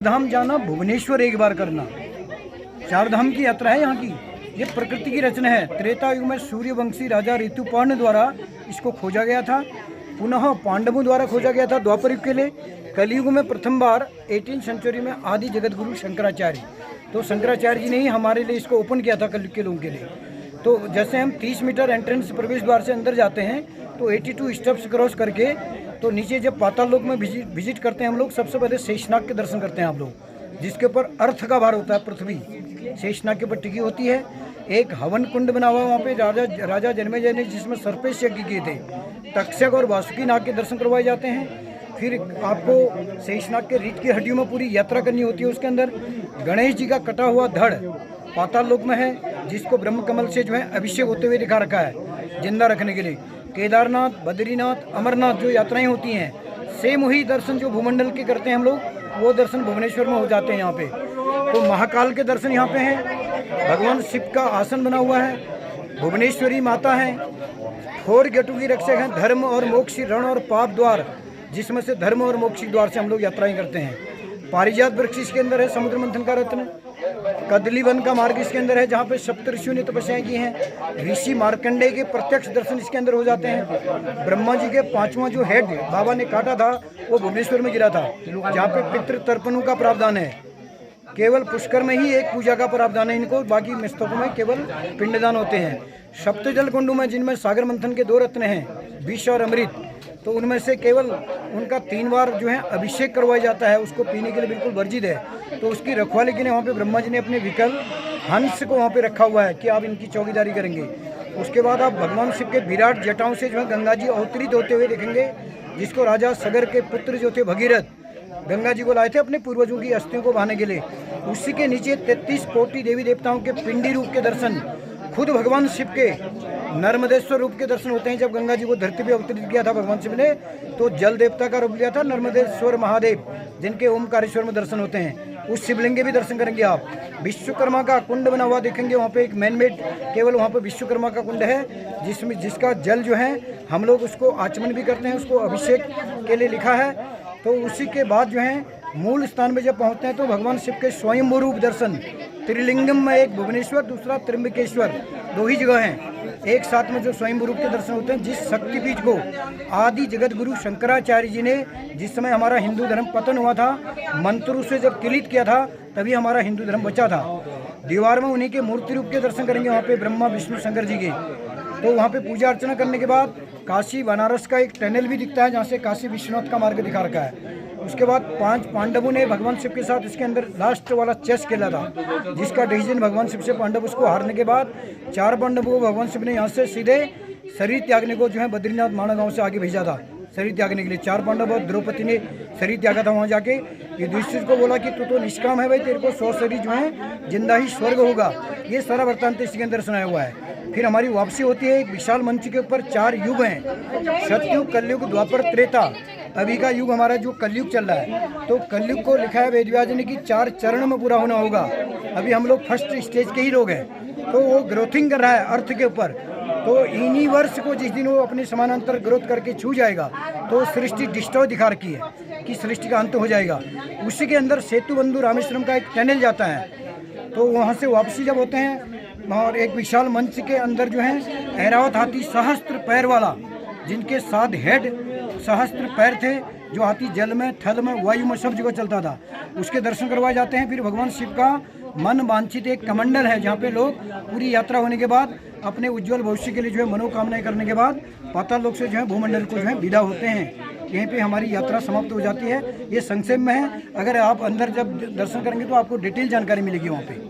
धाम जाना, भुवनेश्वर एक बार करना, चार धाम की यात्रा है यहाँ की। ये प्रकृति की रचना है। त्रेता युग में सूर्यवंशी राजा ऋतुपर्ण द्वारा इसको खोजा गया था, पुनः पांडवों द्वारा खोजा गया था द्वापर युग के लिए। कलयुग में प्रथम बार 18 सेंचुरी में आदि जगत गुरु शंकराचार्य, तो शंकराचार्य जी ने ही हमारे लिए इसको ओपन किया था कलयुग के लोगों के लिए। तो जैसे हम 30 मीटर एंट्रेंस प्रवेश द्वार से अंदर जाते हैं तो 82 स्टेप्स क्रॉस करके तो नीचे जब पाताल लोक में विजिट करते हैं हम लोग, सबसे पहले शेषनाग के दर्शन करते हैं आप लोग, जिसके ऊपर अर्थ का भार होता है। पृथ्वी शेषनाग के ऊपर टिकी होती है। एक हवन कुंड बना हुआ है वहाँ पे राजा जन्मेजय ने जिसमें सर्पेश यज्ञ किए थे। तक्षक और वासुकी नाग के दर्शन करवाए जाते हैं। फिर आपको शेषनाग के रीढ़ की हड्डियों में पूरी यात्रा करनी होती है। उसके अंदर गणेश जी का कटा हुआ धड़ पाताल लोक में है, जिसको ब्रह्म कमल से जो है अभिषेक होते हुए दिखा रखा है जिंदा रखने के लिए। केदारनाथ, बद्रीनाथ, अमरनाथ जो यात्राएं होती हैं, सेम वही दर्शन जो भूमंडल के करते हैं हम लोग, वो दर्शन भुवनेश्वर में हो जाते हैं यहाँ पे। तो महाकाल के दर्शन यहाँ पे हैं। भगवान शिव का आसन बना हुआ है। भुवनेश्वरी माता है। 4 गेटों की रक्षक हैं। धर्म और मोक्ष, रण और पाप द्वार, जिसमें से धर्म और मोक्ष द्वार से हम लोग यात्राएं करते हैं। पारिजात वृक्ष इसके अंदर है, समुद्र मंथन का रत्न। कदली वन का मार्ग इसके अंदर है, जहाँ पे सप्त ऋषियों ने तपस्याएं की हैं। ऋषि मार्कंडेय के प्रत्यक्ष दर्शन इसके अंदर हो जाते हैं। ब्रह्मा जी के 5वां जो हेड बाबा ने काटा था वो भुवनेश्वर में गिरा था, जहाँ पे पितृ तर्पणों का प्रावधान है। केवल पुष्कर में ही एक पूजा का प्रावधान है इनको, बाकी मस्तकों में केवल पिंडदान होते हैं। सप्तजल कुंडों में, जिनमें सागर मंथन के 2 रत्न हैं, विष और अमृत, तो उनमें से केवल उनका 3 बार जो है अभिषेक करवाया जाता है। उसको पीने के लिए बिल्कुल वर्जित है। तो उसकी रखवाली के लिए वहाँ पे ब्रह्मा जी ने अपने विकल हंस को वहाँ पे रखा हुआ है कि आप इनकी चौकीदारी करेंगे। उसके बाद आप भगवान शिव के विराट जटाओं से जो है गंगा जी अवतरित होते हुए देखेंगे, जिसको राजा सगर के पुत्र जो थे भगीरथ गंगा जी को लाए थे अपने पूर्वजों की अस्थियों को बहाने के लिए। उसी के नीचे 33 कोटि देवी देवताओं के पिंडी रूप के दर्शन, खुद भगवान शिव के नर्मदेश्वर रूप के दर्शन होते हैं। जब गंगा जी को धरती पे अवतरित किया था भगवान शिव ने, तो जल देवता का रूप लिया था नर्मदेश्वर महादेव, जिनके ओमकारेश्वर में दर्शन होते हैं। उस शिवलिंग के भी दर्शन करेंगे आप। विश्वकर्मा का कुंड बना हुआ देखेंगे वहाँ पे, एक मैनमेड केवल वहाँ पे विश्वकर्मा का कुंड है, जिसका जल जो है हम लोग उसको आचमन भी करते हैं, उसको अभिषेक के लिए लिखा है। तो उसी के बाद जो है मूल स्थान में जब पहुँचते हैं तो भगवान शिव के स्वयंभू रूप दर्शन, त्रिलिंगम में एक भुवनेश्वर, दूसरा त्र्यंबकेश्वर, 2 ही जगह हैं। एक साथ में जो स्वयंभू रूप के दर्शन होते हैं, जिस शक्तिपीठ को आदि जगत गुरु शंकराचार्य जी ने, जिस समय हमारा हिंदू धर्म पतन हुआ था, मंत्रों से जब किलित किया था, तभी हमारा हिंदू धर्म बचा था। दीवार में उन्हीं के मूर्ति रूप के दर्शन करेंगे वहाँ पे, ब्रह्मा विष्णु शंकर जी के। तो वहाँ पे पूजा अर्चना करने के बाद काशी बनारस का एक टनल भी दिखता है, जहाँ से काशी विश्वनाथ का मार्ग दिखा रखा है। उसके बाद 5 पांडवों ने भगवान शिव के साथ इसके अंदर लास्ट वाला चेस खेला था, जिसका डिसीजन भगवान शिव से पांडव उसको हारने के बाद 4 पांडवों को भगवान शिव ने यहाँ से सीधे शरीर त्यागने को जो है बद्रीनाथ माणा गाँव से आगे भेजा था शरीर त्यागने के लिए। 4 पांडव और द्रौपदी ने शरीर त्यागा था वहाँ जाके। युधिष्ठिर को बोला कि तू तो निष्काम है भाई, तेरे को 100 शरीर जो है जिंदा ही स्वर्ग होगा। ये सारा वृत्तांत इसके अंदर सुनाया हुआ है। फिर हमारी वापसी होती है एक विशाल मंच के ऊपर। 4 युग हैं, सतयुग, कलयुग, द्वापर, त्रेता। अभी का युग हमारा जो कलयुग चल रहा है, तो कलयुग को लिखा है वेदव्यास ने कि 4 चरण में पूरा होना होगा। अभी हम लोग फर्स्ट स्टेज के ही लोग हैं, तो वो ग्रोथिंग कर रहा है अर्थ के ऊपर। तो इन्हीं वर्ष को जिस दिन वो अपने समानांतर ग्रोथ करके छू जाएगा, तो सृष्टि डिस्ट्रॉय दिखा रखी है कि सृष्टि का अंत हो जाएगा। उसी के अंदर सेतु बंधु रामेश्वरम का एक टनल जाता है। तो वहाँ से वापसी जब होते हैं, और एक विशाल मंच के अंदर जो है ऐरावत हाथी, सहस्त्र पैर वाला, जिनके 7 हेड सहस्त्र पैर थे, जो हाथी जल में, थल में, वायु में सब जगह चलता था, उसके दर्शन करवाए जाते हैं। फिर भगवान शिव का मन वांछित एक कमंडल है, जहाँ पे लोग पूरी यात्रा होने के बाद अपने उज्जवल भविष्य के लिए जो है मनोकामनाएं करने के बाद पाताल लोक से जो है भूमंडल को जो है विदा होते हैं। यहीं पे हमारी यात्रा समाप्त हो जाती है। ये संक्षेप में है। अगर आप अंदर जब दर्शन करेंगे तो आपको डिटेल जानकारी मिलेगी वहाँ पे।